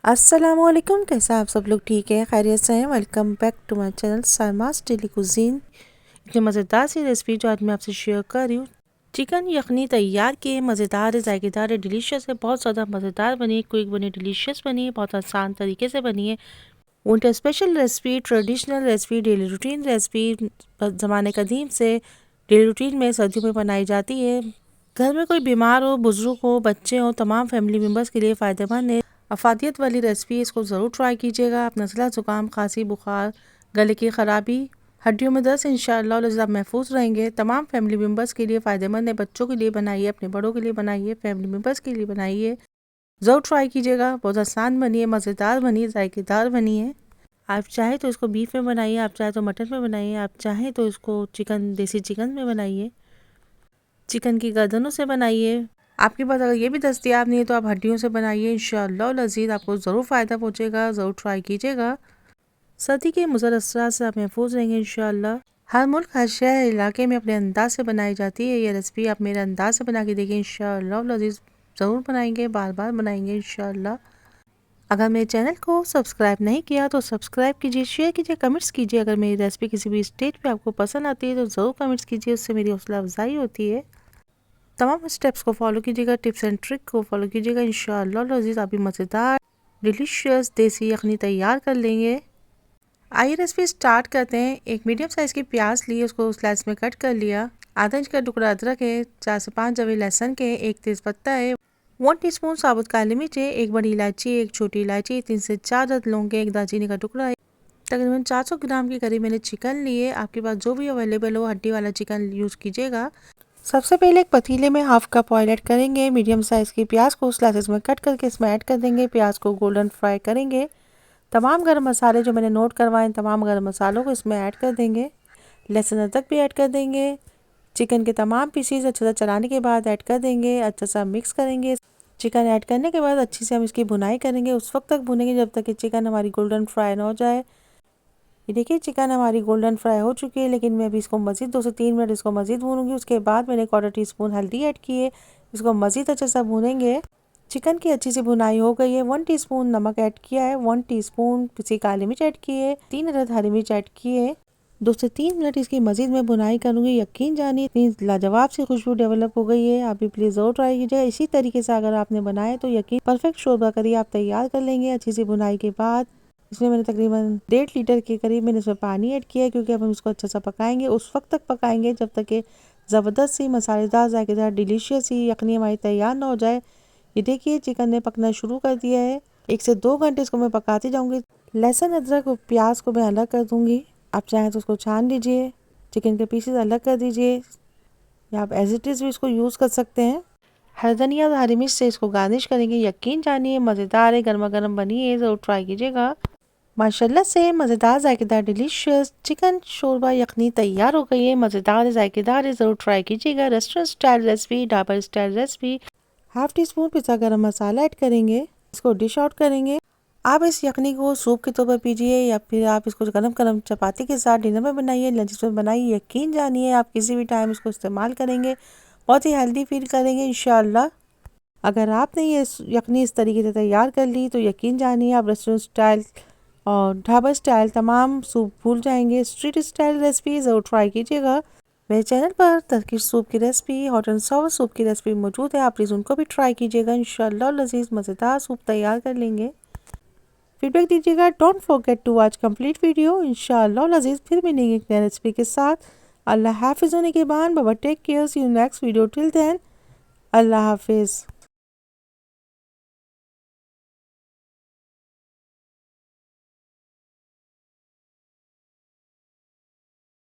अस्सलामुअलैकुम, कैसा आप सब लोग? ठीक है, खैरियत से हैं? Welcome back to my channel Sarma's daily cuisine. इतनी मज़ेदार सी रेसिपी जो आज मैं आपसे शेयर कर रही हूँ। चिकन यखनी तैयार किए, मज़ेदार है, जायकेदार है, डिलीशियस है, बहुत ज़्यादा मज़ेदार बनी, क्विक बनी, डिलीशियस बनी, बहुत आसान तरीके से बनी है। Winter special recipe, traditional recipe, daily routine recipe, ज़माने कदीम से डेली रूटीन में सर्दियों में बनाई जाती है। घर में कोई बीमार हो, बुजुर्ग हो, बच्चे हो, तमाम फैमिली मेम्बर्स के लिए फ़ायदेमंद है। अफादियत वाली रेसिपी, इसको ज़रूर ट्राई कीजिएगा। आप नज़ला, ज़ुकाम, खांसी, बुखार, गले की ख़राबी, हड्डियों में दर्द, इंशाअल्लाह आप महफूज रहेंगे। तमाम फैमिली मेम्बर्स के लिए फ़ायदेमंद है। बच्चों के लिए बनाइए, अपने बड़ों के लिए बनाइए, फैमिली मेम्बर्स के लिए बनाइए, ज़रूर ट्राई कीजिएगा। बहुत आसान बनी है, मज़ेदार बनी है, जायकेदार बनी है। आप चाहे तो इसको बीफ में बनाइए, आप चाहे तो मटन में बनाइए, आप चाहें तो इसको चिकन, देसी चिकन में बनाइए, चिकन की गर्दनों से बनाइए। आपके पास अगर ये भी दस्तियाब नहीं है तो आप हड्डियों से बनाइए। इंशाअल्लाह लज़ीज़ आपको ज़रूर फ़ायदा पहुँचेगा, ज़रूर ट्राई कीजिएगा। सर्दी के मुज़र असरात से आप महफूज रहेंगे इंशाअल्लाह। हर मुल्क, हर शहर, इलाके में अपने अंदाज से बनाई जाती है ये रेसिपी। आप मेरे अंदाज से बना के देखिए, इंशाअल्लाह लज़ीज़ ज़रूर बनाएंगे, बार बार बनाएंगे इंशाअल्लाह। अगर मेरे चैनल को सब्सक्राइब नहीं किया तो सब्सक्राइब कीजिए, शेयर कीजिए, कमेंट्स कीजिए। अगर मेरी रेसिपी किसी भी स्टेज पे आपको पसंद आती है तो ज़रूर कमेंट्स कीजिए, उससे मेरी हौसला अफजाई होती है। तमाम स्टेप्स को फॉलो कीजिएगा, टिप्स एंड ट्रिक को फॉलो कीजिएगा। इंशाअल्लाह लज़ीज़ आप भी मज़ेदार डिलीशियस देसी यखनी तैयार कर लेंगे। आइए रेसिपी स्टार्ट करते हैं। एक मीडियम साइज़ की प्याज ली, उसको स्लाइस में कट कर लिया। आधा इंच का टुकड़ा अदरक है, 4 से 5 जवे लहसुन के, एक तेज़पत्ता है, 1 टीस्पून साबुत काली मिर्च है, एक बड़ी इलायची, एक छोटी इलायची, 3 से 4 अदद लौंग के, एक दालचीनी का टुकड़ा है। तकरीबन 400 ग्राम के करीब मैंने चिकन लिए। आपके पास जो भी अवेलेबल हो, हड्डी वाला चिकन यूज़ कीजिएगा। सबसे पहले एक पतीले में हाफ कप ऑयल ऐड करेंगे। मीडियम साइज़ की प्याज को स्लाइसेस में कट करके इसमें ऐड कर देंगे। प्याज को गोल्डन फ्राई करेंगे। तमाम गरम मसाले जो मैंने नोट करवाए, तमाम गरम मसालों को इसमें ऐड कर देंगे। लहसुन अदरक भी ऐड कर देंगे। चिकन के तमाम पीसीज अच्छे से चलाने के बाद ऐड कर देंगे। अच्छा सा मिक्स करेंगे। चिकन ऐड करने के बाद अच्छी से हम इसकी भुनाई करेंगे। उस वक्त तक भुनेंगे जब तक कि चिकन हमारी गोल्डन फ्राई ना हो जाए। ये देखिए चिकन हमारी गोल्डन फ्राई हो चुकी है, लेकिन मैं अभी इसको मज़ीद 2 से 3 मिनट इसको मज़ीद भूनूंगी। उसके बाद मैंने 1/4 टीस्पून हल्दी ऐड की है। इसको मज़ीद अच्छे से भूनेंगे। चिकन की अच्छी सी भुनाई हो गई है। 1 टीस्पून नमक ऐड किया है, 1 टीस्पून पिसी काली मिर्च ऐड की है, 3 अदद हरी मिर्च ऐड की है। 2 से 3 मिनट इसकी मज़ीद मैं भुनाई करूँगी। यकीन जानिए इतनी लाजवाब सी खुशबू डेवलप हो गई है। आप भी प्लीज़ ज़रूर ट्राई कीजिएगा। इसी तरीके से अगर आपने बनाया तो यकीन परफेक्ट शोरबा करी आप तैयार कर लेंगे। अच्छी सी भुनाई के बाद इसमें मैंने तकरीबन 1.5 लीटर के करीब मैंने इसमें पानी ऐड किया है, क्योंकि अब हम इसको अच्छा सा पकाएंगे। उस वक्त तक पकाएंगे जब तक कि ज़बरदस्त सी मसालेदार जायकेदार डिलीशियस सी यखनी हमारी तैयार ना हो जाए। ये देखिए चिकन ने पकना शुरू कर दिया है। 1 से 2 घंटे इसको मैं पकाती जाऊंगी। लहसुन अदरक और प्याज को मैं अलग कर दूंगी। आप चाहें तो उसको छान लीजिए, चिकन के पीसेस अलग कर दीजिए, या आप एज इट इज़ भी इसको यूज़ कर सकते हैं। हरी धनिया और हरी मिर्च से इसको गार्निश करेंगे। यकीन जानिए मज़ेदार है, गर्मा गर्म बनी है, ज़रूर ट्राई कीजिएगा। माशाल्लाह से मज़ेदार जायकेदार डिलीशियस चिकन शोरबा यखनी तैयार हो गई है। मज़ेदार है, जायकेदार है, ज़रूर ट्राई कीजिएगा। Restaurant style recipe, dhaba style recipe. Half tea spoon पिसा गरम मसाला ऐड करेंगे। इसको डिश आउट करेंगे। आप इस यखनी को सूप के तौर पर पीजिए, या फिर आप इसको गरम गरम चपाती के साथ डिनर में बनाइए, लंच में बनाइए। यकीन जानिए आप किसी भी टाइम इसको इस्तेमाल करेंगे, बहुत ही हेल्दी फील करेंगे इंशाअल्लाह। अगर आपने ये यखनी इस तरीके से तैयार कर ली तो यकीन जानिए आप रेस्टोरेंट स्टाइल और ढाबा स्टाइल तमाम सूप भूल जाएंगे। स्ट्रीट स्टाइल रेसिपी ज़रूर ट्राई कीजिएगा। मेरे चैनल पर टर्किश सूप की recipe, hot and sour soup की रेसिपी मौजूद है। आप प्लीज़ उनको भी ट्राई कीजिएगा। इंशाअल्लाह लज़ीज़ मज़ेदार सूप तैयार कर लेंगे। फीडबैक दीजिएगा। Don't forget to watch complete video. इंशाअल्लाह लज़ीज़ फिर मिलेंगे एक नई रेसिपी के साथ। अल्लाह हाफिज़ होने के बाद बाबा take care, see you next video. Till then अल्लाह हाफिज़।